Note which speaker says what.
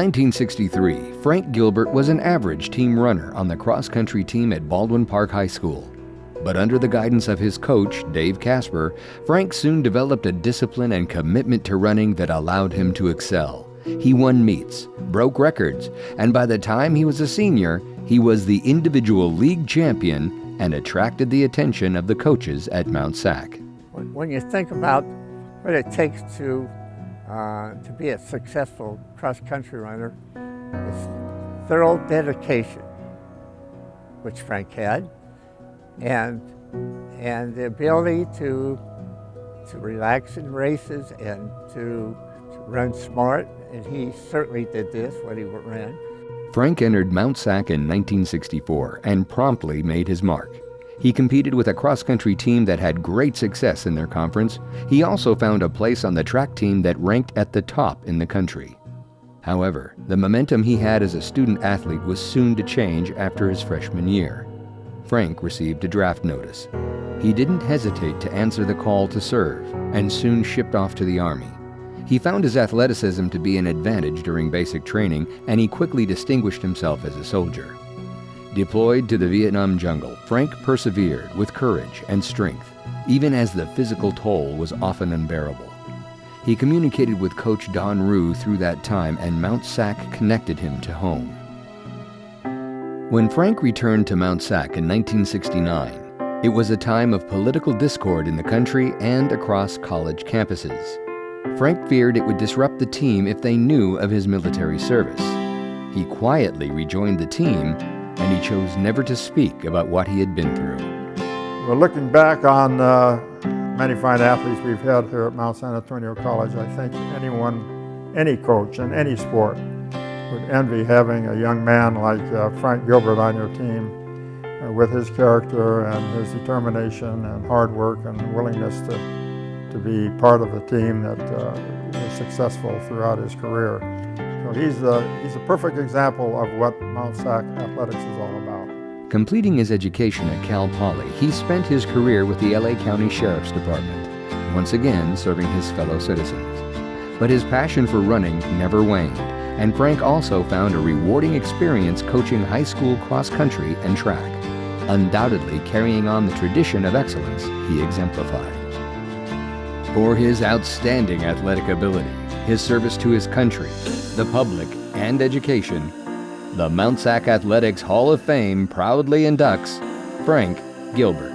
Speaker 1: 1963, Frank Gilbert was an average team runner on the cross-country team at Baldwin Park High School. But under the guidance of his coach, Dave Casper, Frank soon developed a discipline and commitment to running that allowed him to excel. He won meets, broke records, and by the time he was a senior, he was the individual league champion and attracted the attention of the coaches at Mount SAC.
Speaker 2: When you think about what it takes to be a successful cross-country runner, it's thorough dedication, which Frank had, and the ability to relax in races and to run smart, and he certainly did this when he ran.
Speaker 1: Frank entered Mount SAC in 1964 and promptly made his mark. He competed with a cross-country team that had great success in their conference. He also found a place on the track team that ranked at the top in the country. However, the momentum he had as a student athlete was soon to change after his freshman year. Frank received a draft notice. He didn't hesitate to answer the call to serve and soon shipped off to the Army. He found his athleticism to be an advantage during basic training, and he quickly distinguished himself as a soldier. Deployed to the Vietnam jungle, Frank persevered with courage and strength, even as the physical toll was often unbearable. He communicated with Coach Don Rue through that time, and Mount SAC connected him to home. When Frank returned to Mount SAC in 1969, it was a time of political discord in the country and across college campuses. Frank feared it would disrupt the team if they knew of his military service. He quietly rejoined the team, and he chose never to speak about what he had been through.
Speaker 3: Well, looking back on many fine athletes we've had here at Mount San Antonio College, I think anyone, any coach in any sport would envy having a young man like Frank Gilbert on your team with his character and his determination and hard work and willingness to be part of a team that was successful throughout his career. So he's a perfect example of what Mount SAC athletics is all about.
Speaker 1: Completing his education at Cal Poly, he spent his career with the LA County Sheriff's Department, once again serving his fellow citizens. But his passion for running never waned, and Frank also found a rewarding experience coaching high school cross-country and track, undoubtedly carrying on the tradition of excellence he exemplified. For his outstanding athletic ability, his service to his country, the public, and education, the Mount SAC Athletics Hall of Fame proudly inducts Frank Gilbert.